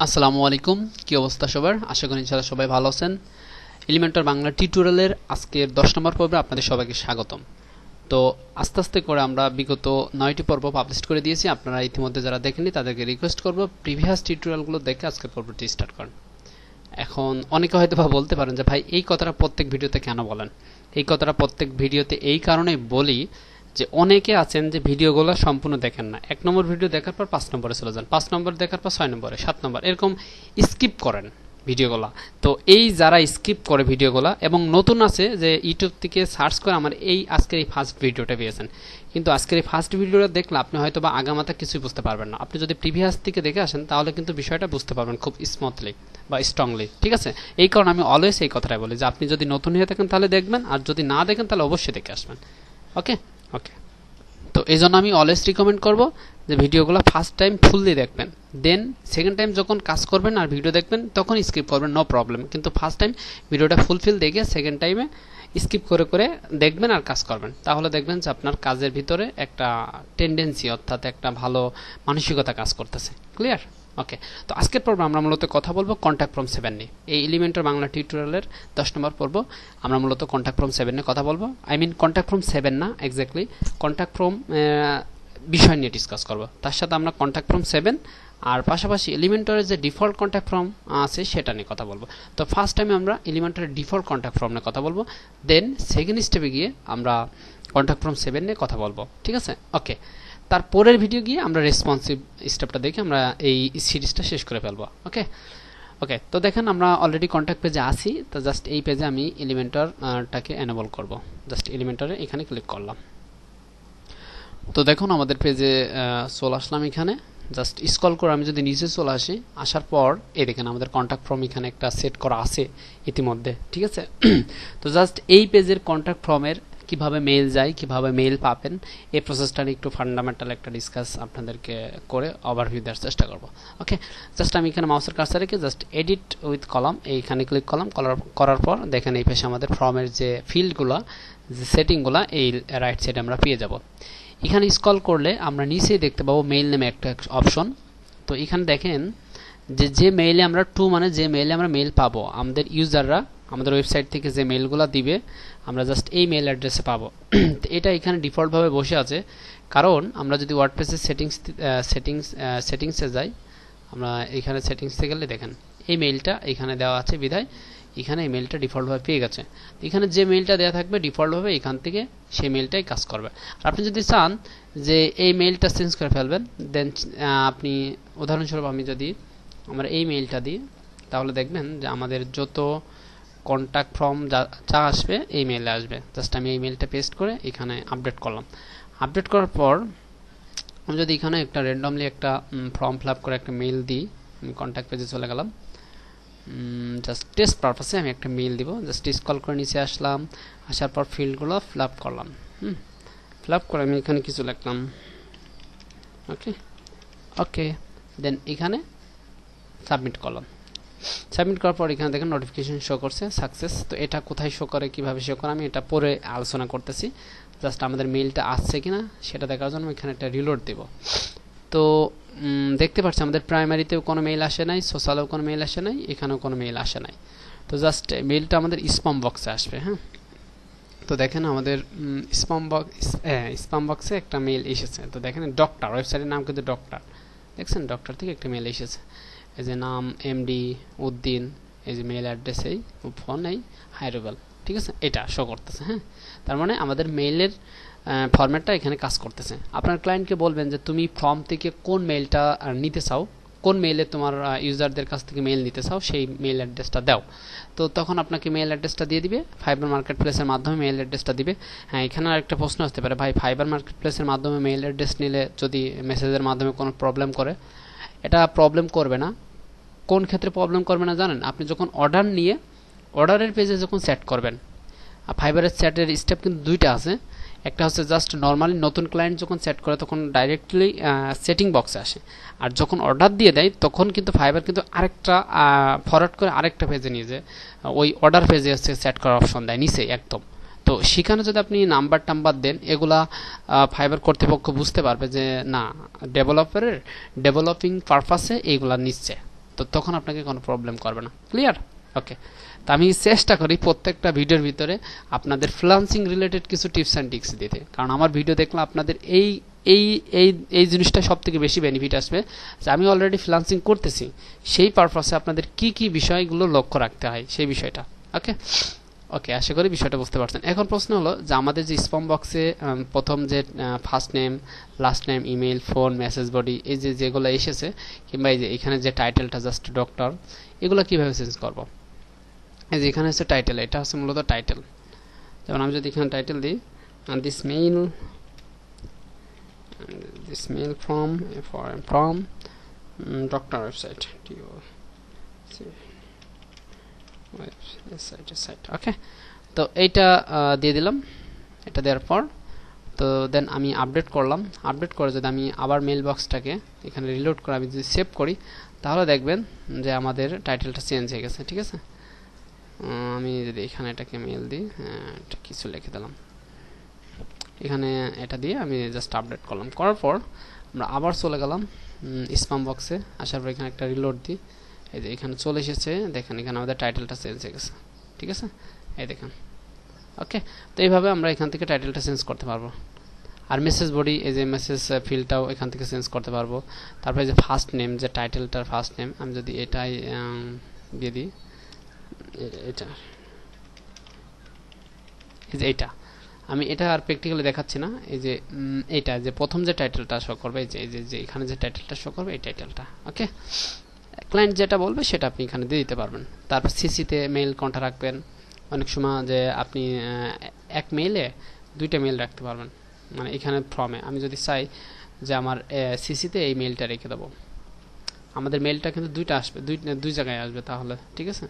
আসসালামু আলাইকুম, কি অবস্থা সবার? আশা করি ইনশাআল্লাহ সবাই ভালো আছেন। এলিমেন্টর বাংলা টিউটোরিয়ালের আজকের 10 নম্বর পর্বে আপনাদের সবাইকে স্বাগতম। তো আস্তে আস্তে করে আমরা বিগত 9টি পর্ব পাবলিশ করে দিয়েছি। আপনারা ইতিমধ্যে যারা দেখেননি তাদেরকে রিকোয়েস্ট করব প্রিভিয়াস টিউটোরিয়ালগুলো দেখে আজকের পর্বটি স্টার্ট করেন। এখন অনেকে হয়তো বলতে পারেন যে ভাই এই কথাটা প্রত্যেক ভিডিওতে কেন বলেন? এই কথাটা প্রত্যেক ভিডিওতে এই কারণেই বলি যে অনেকে আছেন যে ভিডিওগুলো সম্পূর্ণ দেখেন না। 1 নম্বর ভিডিও দেখার পর 5 নম্বরে চলে যান, 5 নম্বর দেখার পর 6 নম্বরে, 7 নম্বর, এরকম স্কিপ করেন ভিডিওগুলো। তো এই যারা স্কিপ করে ভিডিওগুলো এবং নতুন আছে যে ইউটিউব থেকে সার্চ করে আমার এই আজকের এই ফার্স্ট ভিডিওটা পেয়েছেন, কিন্তু আজকের এই ফার্স্ট ভিডিওটা দেখলে আপনি হয়তো বা আগামাতা কিছুই বুঝতে পারবেন না। আপনি যদি প্রিভিয়াস থেকে দেখে আসেন তাহলে কিন্তু বিষয়টা বুঝতে পারবেন খুব স্মুথলি বা স্ট্রংলি, ঠিক আছে? এই কারণে আমি অলওয়েজ এই কথাটাই বলি যে আপনি যদি নতুন হয়ে থাকেন তাহলে দেখবেন, আর যদি না দেখেন তাহলে অবশ্যই দেখে আসবেন। ওকে ওকে তো এই জন্য আমি অলওয়েজ রিকমেন্ড করব যে ভিডিওগুলো ফার্স্ট টাইম ফুললি দেখবেন, দেন সেকেন্ড টাইম যখন কাজ করবেন আর ভিডিও দেখবেন তখন স্কিপ করবেন, নো প্রবলেম। কিন্তু ফার্স্ট টাইম ভিডিওটা ফুলফিল দেখে সেকেন্ড টাইমে স্কিপ করে করে দেখবেন আর কাজ করবেন, তাহলে দেখবেন যে আপনার কাজের ভিতরে একটা টেন্ডেন্সি অর্থাৎ একটা ভালো মানসিকতা কাজ করতেছে। ক্লিয়ার? ওকে, তো আজকের পর্ব আমরা মূলত কথা বলবো কন্ট্যাক্ট ফ্রম 7 নিয়ে। এই এলিমেন্টর বাংলা টিউটোরিয়ালের 10 নম্বর পর্ব আমরা মূলত কন্ট্যাক্ট ফ্রম 7 নিয়ে কথা বলবো। আই মিন কন্ট্যাক্ট ফ্রম 7 না, এক্স্যাক্টলি কন্ট্যাক্ট ফ্রম বিষয় নিয়ে ডিসকাস করব। তার সাথে আমরা কন্ট্যাক্ট ফ্রম 7 আর পাশাপাশি এলিমেন্টরের যে ডিফল্ট কন্ট্যাক্ট ফ্রম আছে সেটা নিয়ে কথা বলবো। তো ফার্স্ট টাইমে আমরা এলিমেন্টরের ডিফল্ট কন্ট্যাক্ট ফ্রম নিয়ে কথা বলবো, দেন সেকেন্ড স্টেপে গিয়ে আমরা কন্ট্যাক্ট ফ্রম 7 নিয়ে কথা বলবো, ঠিক আছে? ওকে, তারপরের ভিডিও গিয়ে আমরা রেসপন্সিভ স্টেপটা দেখে আমরা এই সিরিজটা শেষ করে ফেলবো। ওকে ওকে তো দেখেন আমরা অলরেডি কন্ট্যাক্ট পেজে আছি। তো জাস্ট এই পেজে আমি এলিমেন্টরটাকে এনেবল করব। জাস্ট এলিমেন্টরে এখানে ক্লিক করলাম। তো দেখুন আমাদের পেজে চলে আসলাম। এখানে জাস্ট স্ক্রল করে আমি যদি নিচে চলে আসি, আসার পর এই দেখেন আমাদের কন্ট্যাক্ট ফর্ম এখানে একটা সেট করা আছে ইতিমধ্যে, ঠিক আছে? তো জাস্ট এই পেজের কন্ট্যাক্ট ফর্মের কিভাবে মেইল যায়, কিভাবে মেইল পাবেন, এই প্রসেসটা নিয়ে একটু ফান্ডামেন্টাল একটা ডিসকাস আপনাদেরকে করে ওভারভিউ দেওয়ার চেষ্টা করব। ওকে, জাস্ট আমি এখানে মাউসের কার্সার রেখে জাস্ট এডিট উইথ কলাম এইখানে ক্লিক করলাম। করার পর দেখেন এই পাশে আমাদের ফর্মের যে ফিল্ডগুলো, যে সেটিংগুলো, এই রাইট সাইডে আমরা পেয়ে যাব। এখানে স্ক্রল করলে আমরা নিচেই দেখতে পাবো মেইল নামে একটা অপশন। তো এখানে দেখেন যে মেইলে আমরা যে মেইলে আমরা মেইল পাবো, আমাদের ইউজাররা আমাদের ওয়েবসাইট থেকে যে মেইলগুলো দিবে আমরা জাস্ট এই মেইল অ্যাড্রেসে পাবো। এটা এখানে ডিফল্টভাবে বসে আছে, কারণ আমরা যদি ওয়ার্ডপ্রেসের সেটিংসে যাই, আমরা এখানে সেটিংসে গেলে দেখেন এই মেইলটা এখানে দেওয়া আছে বিধায় এখানে এই মেইলটা ডিফল্টভাবে পেয়ে গেছে। এখানে যে মেইলটা দেওয়া থাকবে ডিফল্টভাবে এখান থেকে সেই মেইলটাই কাজ করবে। আর আপনি যদি চান যে এই মেইলটা চেঞ্জ করে ফেলবেন, দেন আপনি উদাহরণস্বরূপ আমি যদি আমার এই মেইলটা দিই তাহলে দেখবেন যে আমাদের যত কন্ট্যাক্ট ফর্ম যা আসবে এই মেইলে আসবে। জাস্ট আমি এই মেইলটা পেস্ট করে এখানে আপডেট করলাম। আপডেট করার পর আমি যদি এখানে একটা র্যান্ডমলি একটা ফর্ম ফিল আপ করে একটা মেইল দিই, আমি কন্ট্যাক্ট পেজে চলে গেলাম, জাস্ট টেস্ট পারপাসে আমি একটা মেইল দিব। জাস্ট স্ক্রল করে নিচে আসলাম, আসার পর ফিল্ডগুলো ফিল আপ করলাম। ফিল আপ করে আমি এখানে কিছু লিখলাম। ওকে ওকে দেন এখানে সাবমিট করলাম। সাবমিট করার পর এখানে দেখেন নোটিফিকেশন শো করছে সাকসেস। তো এটা কোথায় শো করে, কিভাবে শো করে, আমি এটা পরে আলোচনা করতেছি। জাস্ট আমাদের মেইলটা আসছে কিনা সেটা দেখার জন্য এখানে একটা রিলোড দেব। তো দেখতে পাচ্ছি আমাদের প্রাইমারিতেও কোনো মেইল আসে নাই, সোশ্যালেও কোনো মেইল আসে নাই, এখানেও কোনো মেইল আসে নাই। তো জাস্ট মেইলটা আমাদের স্প্যাম বক্সে আসবে। হ্যাঁ, তো দেখেন আমাদের স্প্যাম বক্সে একটা মেইল এসেছে। তো দেখেন ডক্টর, ওয়েবসাইটের নাম কিন্তু ডক্টর, দেখছেন ডক্টর থেকে একটা মেইল এসেছে। এই যে নাম এমডি উদ্দিন, এই যে মেইল অ্যাড্রেস, এই ফোন, এই হাই রুবেল, ঠিক আছে? এটা শো করতেছে। হ্যাঁ, তার মানে আমাদের মেইলের ফরম্যাটটা এখানে কাজ করতেছে। আপনার ক্লায়েন্টকে বলবেন যে তুমি ফর্ম থেকে কোন মেইলটা নিতে চাও, কোন মেইলে তোমার ইউজারদের কাছ থেকে মেইল নিতে চাও সেই মেইল অ্যাড্রেসটা দাও। তো তখন আপনাকে মেইল অ্যাড্রেসটা দিয়ে দিবে, ফাইবার মার্কেট প্লেসের মাধ্যমে মেইল অ্যাড্রেসটা দিবে। হ্যাঁ, এখানে আরেকটা প্রশ্ন আসতে পারে, ভাই ফাইবার মার্কেট প্লেসের মাধ্যমে মেইল অ্যাড্রেস নিলে যদি মেসেজের মাধ্যমে কোনো প্রবলেম করে? এটা প্রবলেম করবে না। কোন ক্ষেত্রে প্রবলেম করবে না জানেন? আপনি যখন অর্ডার নিয়ে অর্ডারের পেজে যখন সেট করবেন, ফাইবারের সেটের স্টেপ কিন্তু দুইটা আছে। একটা হচ্ছে জাস্ট নর্মালি নতুন ক্লায়েন্ট যখন সেট করে তখন ডাইরেক্টলি সেটিং বক্সে আসে, আর যখন অর্ডার দিয়ে দেয় তখন কিন্তু ফাইবার কিন্তু আরেকটা ফরওয়ার্ড করে আরেকটা পেজে নিয়ে যায়, ওই অর্ডার পেজে হচ্ছে সেট করার অপশন দেয় নিচে একদম। তো সেখানে যদি আপনি নাম্বার টাম্বার দেন, এগুলা ফাইবার কর্তৃপক্ষ বুঝতে পারবে যে না, ডেভেলপিং পারপাসে এইগুলা নিচ্ছে। তো তখন আপনাকে কোনো প্রবলেম করবে না। ক্লিয়ার? ওকে, তো আমি চেষ্টা করি প্রত্যেকটা ভিডিওর ভিতরে আপনাদের ফ্রিল্যান্সিং রিলেটেড কিছু টিপস অ্যান্ড ট্রিক্স দিতে, কারণ আমার ভিডিও দেখলে আপনাদের এই এই এই এই জিনিসটা সব থেকে বেশি বেনিফিট আসবে যে আমি অলরেডি ফ্রিল্যান্সিং করতেছি, সেই পারপাসে আপনাদের কি কি বিষয়গুলো লক্ষ্য রাখতে হয় সেই বিষয়টা। ওকে ওকে, আশা করি বিষয়টা বুঝতে পারছেন। এখন প্রশ্ন হলো যে আমাদের যে স্প্যাম বক্সে প্রথম যে first name, last name, email, phone, message body, এই যে যেগুলো এসেছে, কিংবা এই যে এখানে যে টাইটেলটা জাস্ট ডক্টর, এগুলো কিভাবে চেঞ্জ করব? এই যে এখানে হচ্ছে টাইটেল, এটা হচ্ছে মূলত টাইটেল। যেমন আমি যদি এখানে টাইটেল দিই this mail from doctor website, okay, তো এইটা দিয়ে দিলাম। এটা দেওয়ার পর তো দেন আমি আপডেট করলাম। আপডেট করে যদি আমি আবার মেল বক্সটাকে এখানে রিলোড করে আমি যদি সেভ করি, তাহলে দেখবেন যে আমাদের টাইটেলটা চেঞ্জ হয়ে গেছে। ঠিক আছে, আমি যদি এখানে এটাকে মেল দিই, এটা কিছু লিখে দিলাম, এখানে এটা দিয়ে আমি জাস্ট আপডেট করলাম। করার পর আমরা আবার চলে গেলাম স্প্যাম বক্সে, আসার পর এখানে একটা রিলোড দিই, এই যে এখানে চলে এসেছে, দেখেন এখানে আমাদের টাইটেলটা চেঞ্জ হয়ে গেছে। ঠিক আছে, এই দেখেন। ওকে, তো এইভাবে আমরা এখান থেকে টাইটেলটা চেঞ্জ করতে পারবো। আর মেসেজ বডি, এই যে মেসেজ ফিল্ডটাও এখান থেকে চেঞ্জ করতে পারবো। তারপরে যে ফার্স্ট নেম, যে টাইটেলটার ফার্স্ট নেম, আমি যদি এটাই দিয়ে দিই, এটা এই যে এইটা, আমি এটা আর প্র্যাকটিক্যালি দেখাচ্ছি না, এই যে এইটা যে প্রথম যে টাইটেলটা শো করবে, এই যে এখানে যে টাইটেলটা শো করবে, এই টাইটেলটা। ওকে, ক্লায়েন্ট যেটা বলবে সেটা আপনি এখানে দিয়ে দিতে পারবেন। তারপর সিসিতে মেইল কোনটা রাখবেন, অনেক সময় যে আপনি এক মেইলে দুইটা মেইল রাখতে পারবেন, মানে এখানে ফর্মে আমি যদি চাই যে আমার সিসিতে এই মেইলটা রেখে দেবো, আমাদের মেইলটা কিন্তু দুইটা আসবে, দুই জায়গায় আসবে তাহলে। ঠিক আছে,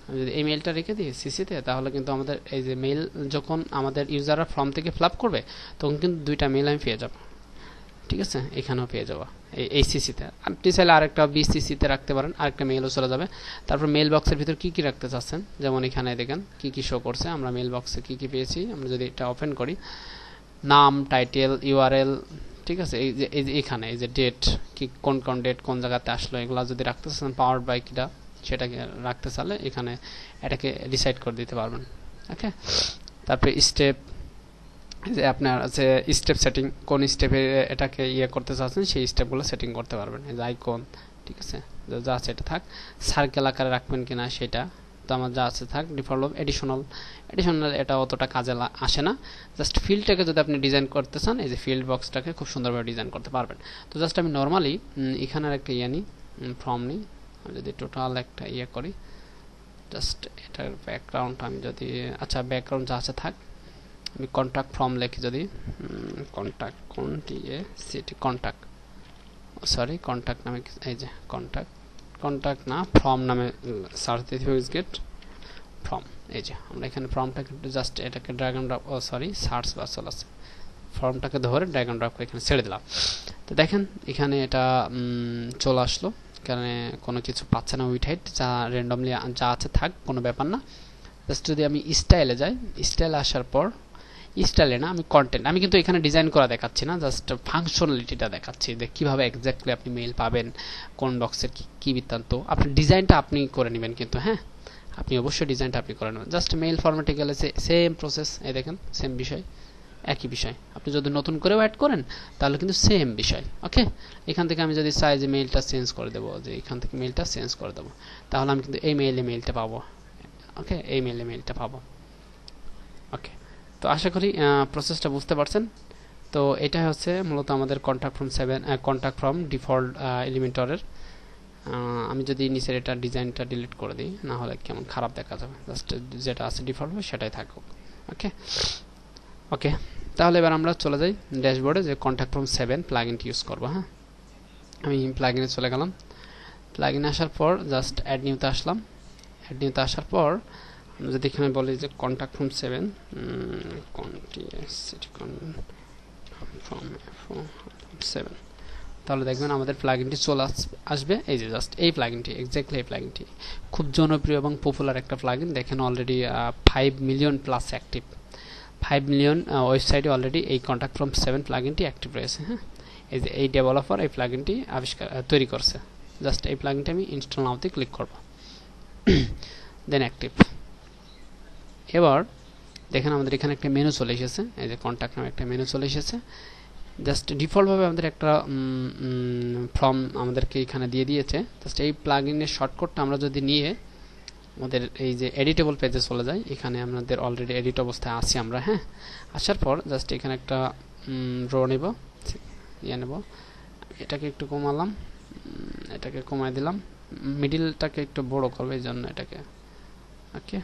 আমি যদি এই মেইলটা রেখে দিই সিসিতে, তাহলে কিন্তু আমাদের এই যে মেইল যখন আমাদের ইউজাররা ফর্ম থেকে ফিল আপ করবে, তখন কিন্তু দুইটা মেইল আমি পেয়ে যাব। ঠিক আছে, এখানেও পেয়ে যাবো এই সিসিতে। আপনি চাইলে আরেকটা বিসিসিতে রাখতে পারেন, আরেকটা মেইলও চলে যাবে। তারপর মেইল বক্সের ভিতর কি কি রাখতে চাচ্ছেন, যেমন এখানে দেখেন কি কি শো করছে, আমরা মেইল বক্সে কি কি পেয়েছি। আমরা যদি এটা ওপেন করি, নাম, টাইটেল, ইউআরএল, ঠিক আছে, এই যে এখানে এই যে ডেট, কি কোন ডেট কোন জায়গাতে আসলো, এগুলো যদি রাখতে চাচ্ছেন পাওয়ার বাই কিটা, সেটাকে রাখতে চাইলে এখানে এটাকে ডিসাইড করে দিতে পারবেন। ওকে, তারপরে স্টেপ, যে আপনার আছে স্টেপ সেটিং, কোন স্টেপে এটাকে করতে চাচ্ছেন সেই স্টেপগুলো সেটিং করতে পারবেন। এই যে আইকন, ঠিক আছে, যা আছে এটা থাক। সার্কেল আকারে রাখবেন কিনা সেটা, তো আমার যা আছে থাক। ডিফল্ট এডিশনাল এটা অতটা কাজে আসে না। জাস্ট ফিল্ডটাকে যদি আপনি ডিজাইন করতে চান, এই যে ফিল্ড বক্সটাকে খুব সুন্দরভাবে ডিজাইন করতে পারবেন। তো জাস্ট আমি নর্মালি এখানের একটা নিই, ফর্ম নিই। আমি যদি টোটাল একটা করি, জাস্ট এটার ব্যাকগ্রাউন্ড আমি যদি, আচ্ছা ব্যাকগ্রাউন্ড যা আছে থাক, আমি কন্ট্যাক্ট ফর্ম লিখি, যদি কন্ট্যাক্ট নামে, এই যে কন্ট্যাক্ট না ফর্ম নামে সার্চ দিতে হবে, গেট ফর্ম। এই যে আমরা এখানে ফর্মটাকে জাস্ট এটাকে drag and drop, sorry search bar চলে আসছে, ফর্মটাকে ধরে ড্র্যাগ অ্যান্ড ড্রপ করে এখানে ছেড়ে দিলাম। তো দেখেন এখানে এটা চলে আসলো, এখানে কোনো কিছু পাচ্ছে না, উইথ হাইট যা র্যান্ডমলি যা আছে থাক, কোনো ব্যাপার না। জাস্ট যদি আমি স্টাইলে যাই, স্টাইলে আসার পর, স্টাইলে না, আমি কন্টেন্ট, আমি কিন্তু এখানে ডিজাইন করা দেখাচ্ছি না, জাস্ট ফাংশনালিটিটা দেখাচ্ছি যে কীভাবে এক্স্যাক্টলি আপনি মেইল পাবেন, কোন বক্সের কী বৃত্তান্ত। আপনার ডিজাইনটা আপনি করে নেবেন কিন্তু, হ্যাঁ আপনি অবশ্যই ডিজাইনটা আপনি করে নেবেন। জাস্ট মেইল ফরম্যাটে গেলে সেম প্রসেস, এই দেখেন সেম বিষয়, একই বিষয়। আপনি যদি নতুন করেও অ্যাড করেন তাহলে কিন্তু সেম বিষয়। ওকে, এখান থেকে আমি যদি চাই যে মেইলটা চেঞ্জ করে দেবো, যে এখান থেকে মেইলটা চেঞ্জ করে দেবো, তাহলে আমি কিন্তু এই মেইলটা পাবো। ওকে, এই মেইলটা পাবো। ওকে, তো আশা করি প্রসেসটা বুঝতে পারছেন। তো এটা হচ্ছে মূলত আমাদের কন্ট্যাক্ট ফ্রম ডিফল্ট এলিমেন্টরের। আমি যদি নিচের এটা ডিজাইনটা ডিলিট করে দিই, না হলে কেমন খারাপ দেখা যাবে, জাস্ট যেটা আছে ডিফল্ট সেটাই থাকুক। ওকে ওকে, তাহলে এবার আমরা চলে যাই ড্যাশবোর্ডে, যে কন্ট্যাক্ট ফ্রম 7 প্লাগইনটি ইউজ করবো। হ্যাঁ, আমি প্লাগইনে চলে গেলাম। প্লাগইনে আসার পর জাস্ট অ্যাড নিউতে আসলাম। অ্যাড নিউতে আসার পর যদি এখানে বলি যে কন্ট্যাক্ট ফ্রম 7 তাহলে দেখবেন আমাদের প্লাগইনটি চলে আসবে। এই যে জাস্ট এই প্লাগইনটি, এক্স্যাক্টলি এই প্লাগইনটি খুব জনপ্রিয় এবং পপুলার একটা প্লাগইন। দেখেন already 5 million plus active, 5 million ওয়েবসাইটে অলরেডি এই কন্ট্যাক্ট ফ্রম 7 প্লাগইনটি অ্যাক্টিভ রয়েছে। হ্যাঁ, এই যে এই ডেভেলপার এই প্লাগইনটি তৈরি করছে। জাস্ট এই প্লাগইনটা আমি ইনস্টল নাওতে ক্লিক করব, দেন অ্যাক্টিভ। এবার দেখেন আমাদের এখানে একটা মেনু চলে এসেছে, এই যে কন্ট্যাক্ট নামে একটা মেনু চলে এসেছে। জাস্ট ডিফল্টভাবে আমাদের একটা ফর্ম আমাদেরকে এখানে দিয়ে দিয়েছে। জাস্ট এই প্লাগইনের শর্টকাটটা আমরা যদি নিয়ে আমাদের এই যে এডিটেবল পেজে চলে যাই, এখানে আমাদের অলরেডি এডিট অবস্থায় আছি আমরা। হ্যাঁ, আসার পর জাস্ট এখানে একটা রো নেব, নেব, এটাকে একটু কমালাম, এটাকে কমাই দিলাম, মিডিলটাকে একটু বড় করবে এই জন্য এটাকে, ওকে,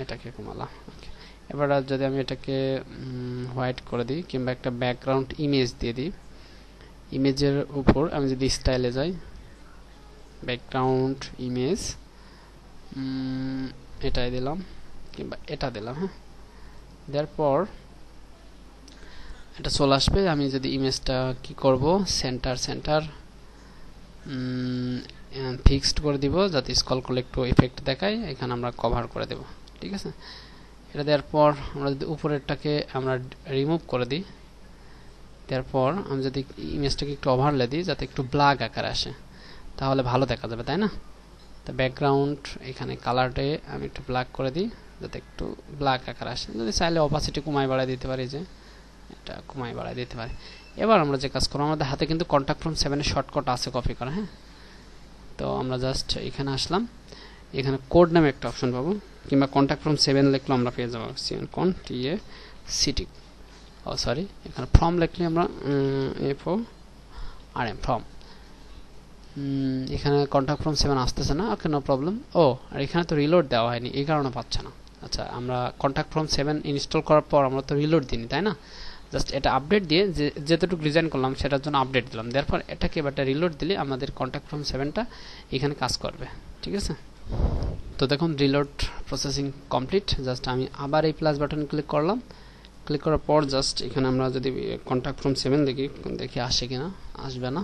এটাকে কমালাম। ওকে, এবার যদি আমি এটাকে হোয়াইট করে দিই কিংবা একটা ব্যাকগ্রাউন্ড ইমেজ দিয়ে দিই, ইমেজের উপর আমি যদি স্টাইলে যাই, ব্যাকগ্রাউন্ড ইমেজ এটাই দিলাম কিংবা এটা দিলাম। হ্যাঁ, দেওয়ার পর এটা চলে আসবে। আমি যদি ইমেজটা কি করব, সেন্টার ফিক্সড করে দিব যাতে স্ক্রল করলে একটু ইফেক্ট দেখায়, এখানে আমরা কভার করে দেব। ঠিক আছে, এটা দেওয়ার পর আমরা যদি উপরেরটাকে আমরা রিমুভ করে দিই, দেওয়ার পর আমি যদি ইমেজটাকে একটু ওভারলে দিই যাতে একটু ব্ল্যাক আকারে আসে, তাহলে ভালো দেখা যাবে, তাই না? তো ব্যাকগ্রাউন্ড এখানে কালারটা আমি একটু ব্ল্যাক করে দিই যাতে একটু ব্ল্যাক আকার আসে। যদি চাইলে অপাসিটি কমাই বাড়াই দিতে পারি, যে এটা কমাই বাড়াই দিতে পারি। এবার আমরা যে কাজ করব, আমাদের হাতে কিন্তু কন্ট্যাক্ট ফ্রম 7 এর শর্টকাট আছে কপি করা। হ্যাঁ, তো আমরা জাস্ট এখানে আসলাম, এখানে কোড নামে একটা অপশন পাবো, কিংবা কন্ট্যাক্ট ফ্রম 7 লিখলে আমরা পেয়ে যাবো CONTACT, ও সরি, এখানে ফ্রম লিখলে আমরা FORM ফ্রম। এখানে কন্ট্যাক্ট ফ্রম 7 আসতেছে না, ওকে, নো প্রবলেম। ও, আর এখানে তো রিলোড দেওয়া হয়নি, এই কারণে পাচ্ছে না। আচ্ছা, আমরা কন্ট্যাক্ট ফ্রম 7 ইনস্টল করার পর আমরা তো রিলোড দিইনি, তাই না? জাস্ট এটা আপডেট দিয়ে যেতটুকু ডিজাইন করলাম সেটার জন্য আপডেট দিলাম, দেওয়ার পর এটাকে এবার রিলোড দিলে আমাদের কন্ট্যাক্ট ফ্রম 7টা এখানে কাজ করবে। ঠিক আছে, তো দেখুন রিলোড প্রসেসিং কমপ্লিট। জাস্ট আমি আবার এই প্লাস বাটন ক্লিক করলাম, ক্লিক করার পর জাস্ট এখানে আমরা যদি কন্ট্যাক্ট ফ্রম 7 দেখি আসে কিনা, আসবে না,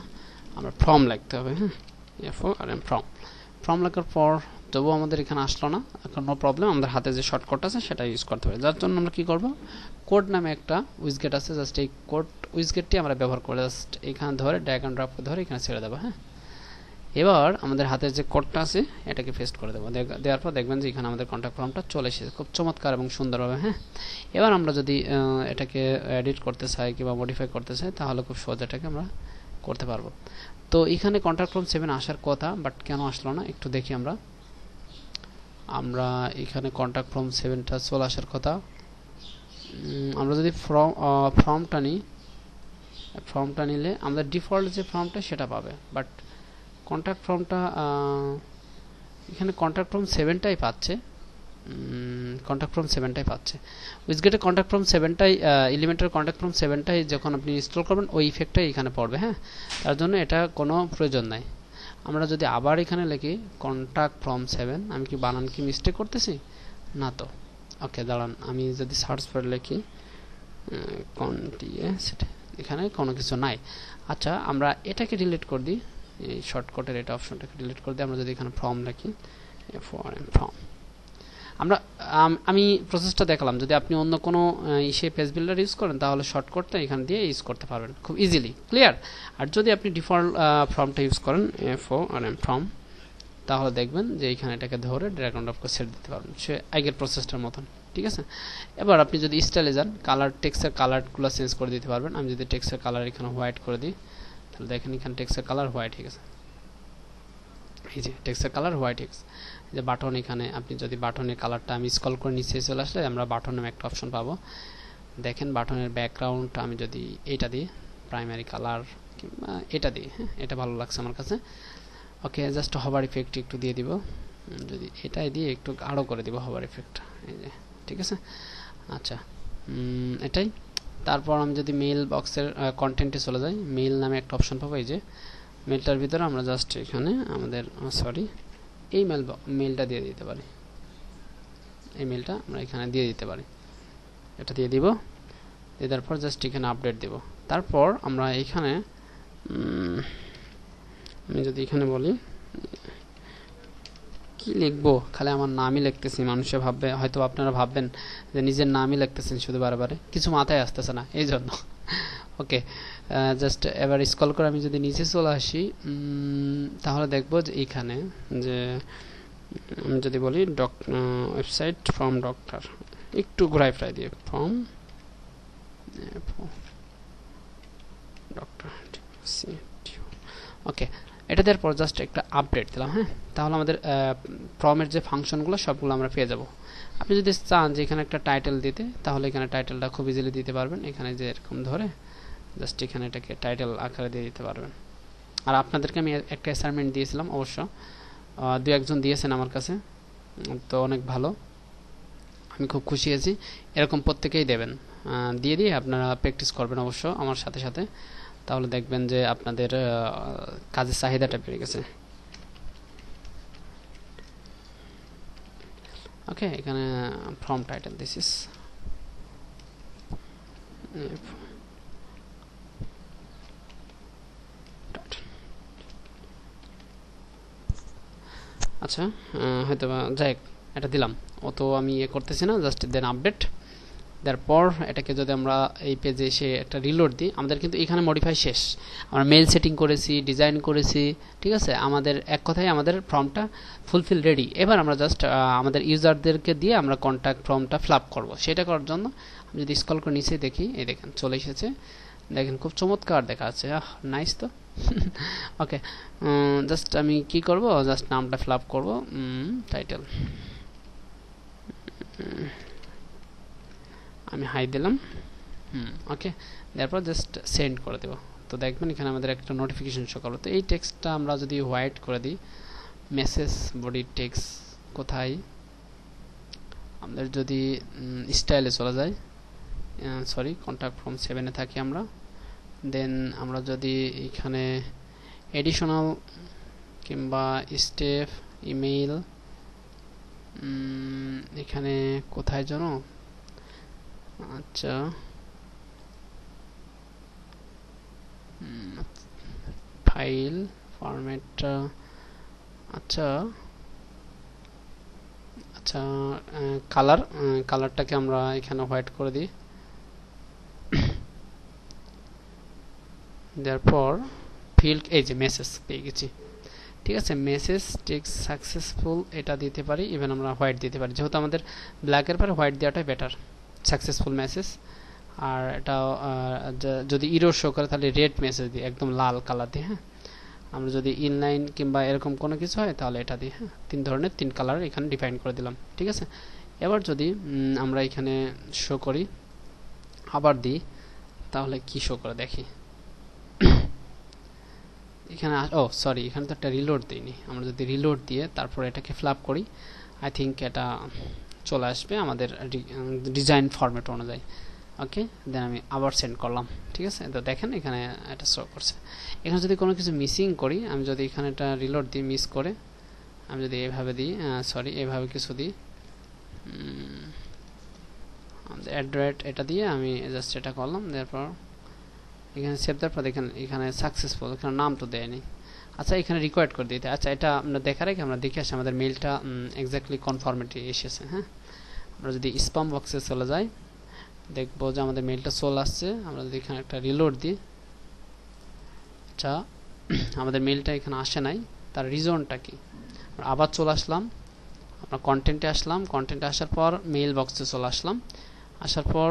আমরা ফর্ম লিখতে হবে। হ্যাঁ, FORM ফর্ম লেখার পর তবুও আমাদের এখানে আসলো না, এখন নো প্রবলেম, আমাদের হাতে যে শর্টকাট আছে সেটা ইউজ করতে হবে। যার জন্য আমরা কি করব, কোড নামে একটা উইজগেট আছে, জাস্ট এই কোড উইজগেটটি আমরা ব্যবহার করে জাস্ট এখানে ধরে ড্র্যাগ এন্ড ড্রপ ধরে এখানে ছেড়ে দেবো। হ্যাঁ, এবার আমাদের হাতের যে কোডটা আছে এটাকে পেস্ট করে দেবো, দেওয়ার পর দেখবেন যে এখানে আমাদের কন্ট্যাক্ট ফর্মটা চলে এসেছে খুব চমৎকার এবং সুন্দরভাবে। হ্যাঁ, এবার আমরা যদি এটাকে এডিট করতে চাই কিংবা মডিফাই করতে চাই তাহলে খুব সহজ এটাকে আমরা করতে পারবো। তো এখানে কন্ট্যাক্ট ফ্রম 7 আসার কথা, বাট কেন আসলো না একটু দেখি। আমরা এখানে কন্ট্যাক্ট ফ্রম 7টা চলে আসার কথা। আমরা যদি ফর্মটা নিই, ফর্মটা নিলে আমাদের ডিফল্ট যে ফর্মটা সেটা পাবে, বাট কন্ট্যাক্ট ফর্মটা এখানে কন্ট্যাক্ট ফ্রম 7টাই পাচ্ছে, কন্ট্যাক্ট ফ্রম 7টাই পাচ্ছে। উইজগেটে কন্ট্যাক্ট ফ্রম 7টাই, এলিমেন্টের কন্ট্যাক্ট ফ্রম 7টাই যখন আপনি ইনস্টল করবেন ওই ইফেক্টটাই এখানে পড়বে। হ্যাঁ, তার জন্য এটা কোনো প্রয়োজন নাই। আমরা যদি আবার এখানে লিখি কন্ট্যাক্ট ফ্রম 7, আমি কি বানান কি মিস্টেক করতেছি না তো? ওকে, দাঁড়ান, আমি যদি সার্চ করে লিখি এখানে কোনো কিছু নাই। আচ্ছা, আমরা এটাকে ডিলিট করে দিই, এই শর্টকাটের এটা অপশনটাকে ডিলিট করে দিই। আমরা যদি এখানে ফর্ম লিখি FORM ফর্ম, আমি প্রসেসটা দেখালাম। যদি আপনি অন্য কোনো ইসে পেজ বিল্ডার ইউজ করেন তাহলে শর্টকাটটা এখান দিয়ে ইউজ করতে পারবেন খুব ইজিলি, ক্লিয়ার। আর যদি আপনি ডিফল্ট ফর্মটা ইউজ করেন FORM ফর্ম, তাহলে দেখবেন যে এখানে এটাকে ধরে ড্র্যাগ এন্ড ড্রপ করে সেট দিতে পারবেন, সে আগের প্রসেসটার মতন। ঠিক আছে, এবার আপনি যদি স্টাইলে যান, কালার টেক্সটের কালারগুলো চেঞ্জ করে দিতে পারবেন। আমি যদি টেক্সটের কালার এখানে হোয়াইট করে দিই তাহলে দেখেন এখানে টেক্সটের কালার হোয়াইট হয়ে গেছে, এই যে টেক্সটের কালার হোয়াইট হয়ে গেছে। যে বাটন, এখানে আপনি যদি বাটনের কালারটা আমি স্ক্রল করে নিচে চলে আসলে আমরা বাটন নামে একটা অপশন পাবো। দেখেন বাটনের ব্যাকগ্রাউন্ড আমি যদি এইটা দিই, প্রাইমারি কালার কিংবা এটা দিই, হ্যাঁ, এটা ভালো লাগছে আমার কাছে। ওকে, জাস্ট হভার ইফেক্ট একটু দিয়ে দিব, যদি এটাই দিয়ে একটু আরও করে দিব হভার ইফেক্ট, এই যে, ঠিক আছে। আচ্ছা, এটাই। তারপর আমি যদি মেইল বক্সের কন্টেন্টে চলে যাই, মেইল নামে একটা অপশন পাবো। এই যে মেইলটার ভিতরে আমরা জাস্ট এখানে আমাদের এই মেইলটা দিয়ে দিতে পারি, এই মেইলটা আমরা এখানে দিয়ে দিতে পারি, এটা দিয়ে দিব। দেওয়ার পর জাস্ট এখানে আপডেট দিব। তারপর আমরা এখানে আমি যদি এখানে বলি কি লিখবো, খালি আমার নামই লিখতেছি, মানুষে ভাববে, হয়তো আপনারা ভাববেন যে নিজের নামই লিখতেছেন শুধু বারে বারে, কিছু মাথায় আসতেছে না এই জন্য। ওকে, জাস্ট এবার স্ক্রল করে আমি যদি নিচে চলে আসি তাহলে দেখব যে এখানে যে আমি যদি বলি ওয়েবসাইট ফ্রম ডক্টর, একটু ঘুরাই ফিরাই দিয়ে ফ্রম ডক্টর, ওকে। এটা দেওয়ার পর জাস্ট একটা আপডেট দিলাম, হ্যাঁ, তাহলে আমাদের ফর্মের যে ফাংশনগুলো সবগুলো আমরা পেয়ে যাব। আপনি যদি চান যে এখানে একটা টাইটেল দিতে, তাহলে এখানে টাইটেলটা খুব ইজিলি দিতে পারবেন। এখানে যে এরকম ধরে জাস্ট এখানে এটাকে টাইটেল আকারে দিয়ে দিতে পারবেন। আর আপনাদেরকে আমি একটা অ্যাসাইনমেন্ট দিয়েছিলাম, অবশ্য দু একজন দিয়েছেন আমার কাছে, তো অনেক ভালো, আমি খুব খুশি আছি। এরকম প্রত্যেকেই দেবেন, দিয়ে আপনারা প্র্যাকটিস করবেন অবশ্য আমার সাথে সাথে, তাহলে দেখবেন যে আপনাদের কাজের চাহিদাটা বেড়ে গেছে। ওকে, এখানে ফ্রম টাইটেল দিস ইজ আচ্ছা, হয়তো যাই এটা দিলাম, অত আমি করতেছি না, জাস্ট দেন আপডেট। তারপর এটাকে যদি আমরা এই পেজে এসে একটা রিলোড দিই, আমাদের কিন্তু এখানে মডিফাই শেষ, আমরা মেল সেটিং করেছি, ডিজাইন করেছি, ঠিক আছে, আমাদের এক কথায় আমাদের ফর্মটা ফুলফিল রেডি। এবার আমরা জাস্ট আমাদের ইউজারদেরকে দিয়ে আমরা কন্ট্যাক্ট ফর্মটা ফিল আপ করবো। সেটা করার জন্য আমি যদি স্ক্রল করে নিচে দেখি, এই দেখেন চলে এসেছে, দেখেন খুব চমৎকার দেখা যাচ্ছে, নাইস তো। ওকে, জাস্ট আমি কি করব, জাস্ট নামটা ফিল আপ করবো, টাইটেল আমি হাই দিলাম, ওকে, তারপর জাস্ট সেন্ড করে দেব। তো দেখবেন এখানে আমাদের একটা নোটিফিকেশন শো করলো। তো এই টেক্সটটা আমরা যদি হোয়াইট করে দিই, মেসেজ বডি টেক্সট কোথায়, আমাদের যদি স্টাইলে চলে যায়, সরি কন্ট্যাক্ট ফর্ম 7-এ থাকি আমরা, দেন আমরা যদি এখানে এডিশনাল কিংবা স্টেপ ইমেইল, এখানে কোথায় জানো, আচ্ছা ফাইল ফরম্যাটটা, আচ্ছা আচ্ছা কালারটাকে আমরা এখানে হোয়াইট করে দিই। তারপর ফিল্ড, এই যে মেসেজ পেয়ে গেছি, ঠিক আছে, মেসেজ টেক্সট সাকসেসফুল এটা দিতে পারি, ইভেন আমরা হোয়াইট দিতে পারি, যেহেতু আমাদের ব্ল্যাকের পরে হোয়াইট দেওয়াটাই বেটার, সাকসেসফুল মেসেজ। আর এটা যদি ইরোর শো করে তাহলে রেড মেসেজ দিই, একদম লাল কালার দিয়ে, হ্যাঁ। আমরা যদি ইনলাইন কিংবা এরকম কোনো কিছু হয় তাহলে এটা দিই, হ্যাঁ। 3 ধরনের 3 কালার এখানে ডিফাইন করে দিলাম, ঠিক আছে। এবার যদি আমরা এখানে শো করি, আবার দিই, তাহলে কি শো করে দেখি, এখানে সরি এখানে তো একটা রিলোড দিইনি, আমরা যদি রিলোড দিয়ে তারপর এটাকে ফ্ল্যাপ করি, আই থিঙ্ক এটা চলে আসবে আমাদের ডিজাইন ফরম্যাট অনুযায়ী। ওকে, দেন আমি আবার সেন্ড করলাম, ঠিক আছে। তো দেখেন এখানে এটা শো করছে। এখানে যদি কোনো কিছু মিসিং করি, আমি যদি এখানে এটা রিলোড দিই, মিস করে আমি যদি এভাবে দিই, সরি এভাবে কিছু দিই, অ্যাড্রেট এটা দিয়ে আমি জাস্ট এটা করলাম, তারপর এখানে সেভ দেওয়ার পর দেখেন এখানে সাকসেসফুল, এখানে নাম তো দেয়নি। আচ্ছা, এখানে রিকোয়ার্ড করে দিতে, আচ্ছা এটা আমরা দেখার আগে আমরা দেখে আসি আমাদের মেইলটা এক্স্যাক্টলি কনফার্মেটি এসেছে, হ্যাঁ। আমরা যদি স্প্যাম বক্সে চলে যাই, দেখবো যে আমাদের মেইলটা চলে আসছে। আমরা যদি এখানে একটা রিলোড দিই, আচ্ছা আমাদের মেইলটা এখানে আসে নাই, তার রিজনটা কি, আমরা আবার চলে আসলাম, আমরা কন্টেন্টে আসলাম, কন্টেন্টে আসার পর মেইল বক্সে চলে আসলাম, আসার পর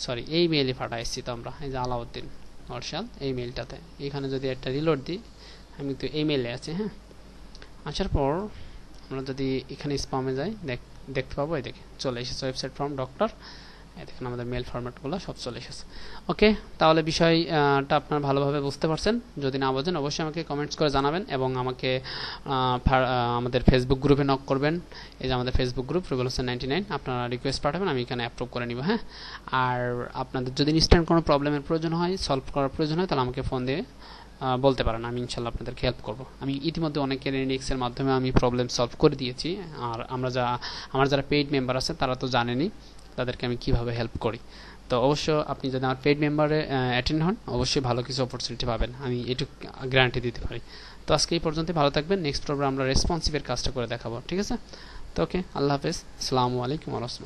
সরি এই মেইলে পাঠাইছি তো আমরা, এই যে আলাউদ্দিন অর্শাদ, এই মেইলটাতে এখানে যদি একটা রিলোড দিই, আমি তো এই মেইলে আছি, হ্যাঁ। আসার পর আমরা যদি এখানে স্প্যামে যাই, দেখতে পাবো, এই দেখে চলে এসেছে ওয়েবসাইট ফ্রম ডক্টর, দেখুন আমাদের মেল ফরম্যাটগুলো সব চলে এসেছে। ওকে, তাহলে বিষয়টা আপনারা ভালোভাবে বুঝতে পারছেন। যদি না বোঝেন অবশ্যই আমাকে কমেন্টস করে জানাবেন এবং আমাকে আমাদের ফেসবুক গ্রুপে নক করবেন। এই যে আমাদের ফেসবুক গ্রুপ রুবেল হোসেন 99, আপনারা রিকোয়েস্ট পাঠাবেন, আমি এখানে অ্যাপ্রুভ করে নিব, হ্যাঁ। আর আপনাদের যদি ইনস্ট্যান্ট কোনো প্রবলেমের প্রয়োজন হয়, সলভ করার প্রয়োজন হয়, তাহলে আমাকে ফোন দিয়ে বলতে পারেন, আমি ইনশাল্লাহ আপনাদেরকে হেল্প করব। আমি ইতিমধ্যে অনেকের এর মাধ্যমে আমি প্রবলেম সলভ করে দিয়েছি। আর আমার যারা পেইড মেম্বার আছে তারা তো জানেনই তাদেরকে আমি কিভাবে হেল্প করি। তো অবশ্য আপনি যদি আমার পেইড মেম্বারে অ্যাটেন্ড হন, অবশ্যই ভালো কিছু অপরচুনিটি পাবেন, আমি এটুকু গ্যারান্টি দিতে পারি। তো আজকে এই পর্যন্ত, ভালো থাকবেন। নেক্সট প্রোগ্রাম আমরা রেসপন্সিভের কাজটা করে দেখাবো, ঠিক আছে। তো ওকে, আল্লাহ হাফেজ, আসসালামু আলাইকুম ওয়া রাহমাতুল্লাহ।